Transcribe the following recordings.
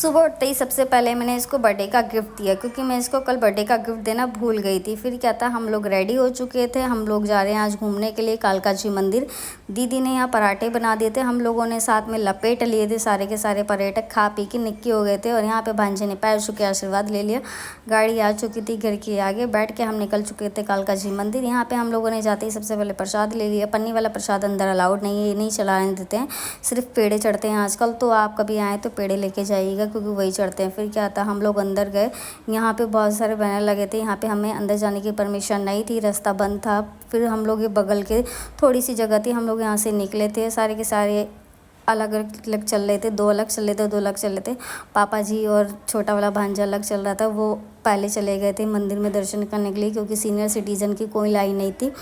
सुबह उठते ही सबसे पहले मैंने इसको बर्थडे का गिफ्ट दिया, क्योंकि मैं इसको कल बर्थडे का गिफ्ट देना भूल गई थी। फिर क्या था, हम लोग रेडी हो चुके थे, हम लोग जा रहे हैं आज घूमने के लिए कालका जी मंदिर। दीदी ने यहाँ पराठे बना दिए थे, हम लोगों ने साथ में लपेट लिए थे सारे के सारे पर्यटक, खा पी के निक्की हो गए थे। और यहाँ पे भांजे ने पैर छू के आशीर्वाद ले लिया। गाड़ी आ चुकी थी घर के आगे, बैठ के हम निकल चुके थे कालका जी मंदिर। यहाँ पे हम लोगों ने जाते ही सबसे पहले प्रसाद ले लिया। पन्नी वाला प्रसाद अंदर अलाउड नहीं है, ये नहीं चलाने देते हैं, सिर्फ पेड़े चढ़ते हैं आजकल। तो आप कभी आएँ तो पेड़े लेके जाइएगा, क्योंकि वही चढ़ते हैं। फिर क्या था, हम लोग अंदर गए, यहाँ पे बहुत सारे बैनर लगे थे। यहाँ पे हमें अंदर जाने की परमिशन नहीं थी, रास्ता बंद था। फिर हम लोग ये बगल के थोड़ी सी जगह थी, हम लोग यहाँ से निकले थे। सारे के सारे अलग अलग चल रहे थे, दो अलग चल रहे थे, दो अलग चल रहे थे। पापा जी और छोटा वाला भांजा अलग चल रहा था, वो पहले चले गए थे मंदिर में दर्शन करने के लिए, क्योंकि सीनियर सिटीज़न की कोई लाइन नहीं थी।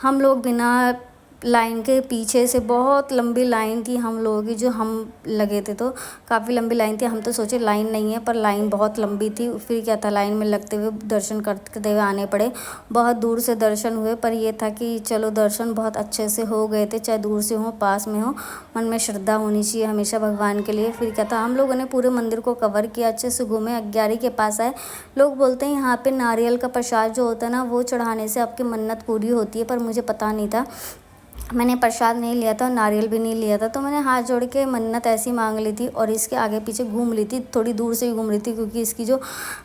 हम लोग बिना लाइन के, पीछे से बहुत लंबी लाइन थी हम लोगों की, जो हम लगे थे तो काफ़ी लंबी लाइन थी। हम तो सोचे लाइन नहीं है, पर लाइन बहुत लंबी थी। फिर क्या था, लाइन में लगते हुए दर्शन करते हुए आने पड़े। बहुत दूर से दर्शन हुए, पर ये था कि चलो दर्शन बहुत अच्छे से हो गए थे, चाहे दूर से हो पास में हो, मन में श्रद्धा होनी चाहिए हमेशा भगवान के लिए। फिर क्या था, हम लोगों ने पूरे मंदिर को कवर किया, अच्छे से घूमे, 11 के पास आए। लोग बोलते हैं यहाँ पे नारियल का प्रसाद जो होता है ना, वो चढ़ाने से आपकी मन्नत पूरी होती है, पर मुझे पता नहीं था। मैंने प्रसाद नहीं लिया था, नारियल भी नहीं लिया था, तो मैंने हाथ जोड़ के मन्नत ऐसी मांग ली थी। और इसके आगे पीछे घूम ली थी, थोड़ी दूर से ही घूम रही थी, क्योंकि इसकी जो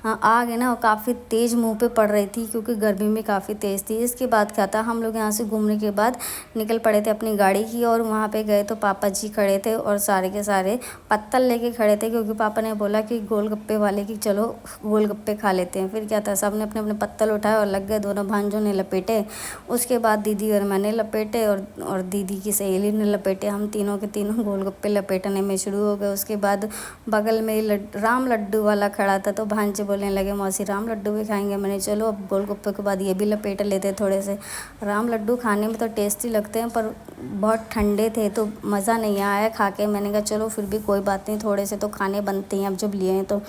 आग है ना, वो काफ़ी तेज़ मुंह पे पड़ रही थी, क्योंकि गर्मी में काफ़ी तेज़ थी। इसके बाद क्या था, हम लोग यहाँ से घूमने के बाद निकल पड़े थे अपनी गाड़ी की और वहाँ पे गए तो पापा जी खड़े थे और सारे के सारे पत्तल लेके खड़े थे, क्योंकि पापा ने बोला कि गोलगप्पे वाले की चलो गोलगप्पे खा लेते हैं। फिर क्या था, सब ने अपने अपने पत्तल उठाए और लग गए, दोनों भांजों ने लपेटे। उसके बाद दीदी और मैंने लपेटे और दीदी की सहेली ने लपेटे। हम तीनों के तीनों गोलगप्पे लपेटने में शुरू हो गए। उसके बाद बगल में राम लड्डू वाला खड़ा था, तो भांजे बोलने लगे मौसी राम लड्डू भी खाएंगे। मैंने चलो अब गोलगप्पे के बाद ये भी लपेट लेते थोड़े से। राम लड्डू खाने में तो टेस्टी लगते हैं, पर बहुत ठंडे थे तो मज़ा नहीं आया खा के। मैंने कहा चलो फिर भी कोई बात नहीं, थोड़े से तो खाने बनते हैं, अब जब लिए हैं तो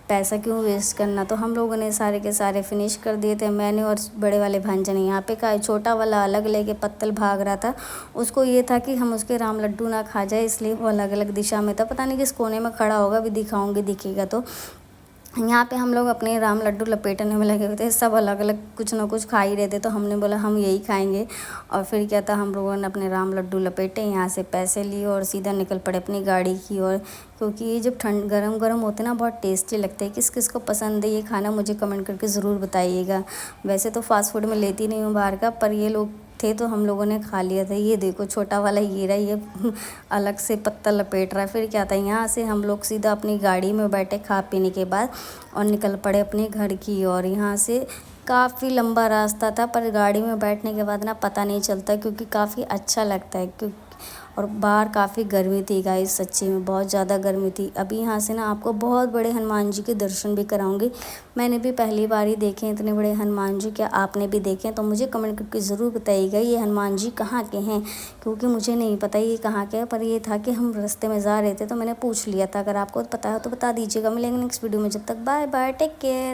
पैसा क्यों वेस्ट करना। तो हम लोगों ने सारे के सारे फिनिश कर दिए थे, मैंने और बड़े वाले भांजे ने। यहाँ पे का छोटा वाला अलग लेके पत्तल भाग रहा था, उसको ये था कि हम उसके राम लड्डू ना खा जाए, इसलिए वो अलग अलग दिशा में था। पता नहीं किस कोने में खड़ा होगा, भी दिखाऊंगी दिखेगा तो। यहाँ पे हम लोग अपने राम लड्डू लपेटने में लगे हुए थे, सब अलग अलग कुछ ना कुछ खा ही रहे थे, तो हमने बोला हम यही खाएंगे। और फिर क्या था, हम लोगों ने अपने राम लड्डू लपेटे, यहाँ से पैसे लिए और सीधा निकल पड़े अपनी गाड़ी की ओर, क्योंकि ये जब गरम गरम होते ना बहुत टेस्टी लगते हैं। किस किस को पसंद है ये खाना मुझे कमेंट करके ज़रूर बताइएगा। वैसे तो फास्ट फूड में लेती नहीं हूँ बाहर का, पर ये लोग थे तो हम लोगों ने खा लिया था। ये देखो छोटा वाला ये रहा, ये अलग से पत्ता लपेट रहा है। फिर क्या था, यहाँ से हम लोग सीधा अपनी गाड़ी में बैठे खा पीने के बाद और निकल पड़े अपने घर की। और यहाँ से काफ़ी लंबा रास्ता था, पर गाड़ी में बैठने के बाद ना पता नहीं चलता, क्योंकि काफ़ी अच्छा लगता है। क्योंकि और बाहर काफ़ी गर्मी थी गाइस, सच्ची में बहुत ज़्यादा गर्मी थी। अभी यहाँ से ना आपको बहुत बड़े हनुमान जी के दर्शन भी कराऊंगी। मैंने भी पहली बार ही देखे इतने बड़े हनुमान जी, क्या आपने भी देखे? तो मुझे कमेंट करके ज़रूर बताइएगा ये हनुमान जी कहाँ के हैं, क्योंकि मुझे नहीं पता ये कहाँ के हैं। पर ये था कि हम रास्ते में जा रहे थे तो मैंने पूछ लिया था। अगर आपको पता हो तो बता दीजिएगा। मिलेंगे नेक्स्ट वीडियो में, जब तक बाय बाय, टेक केयर।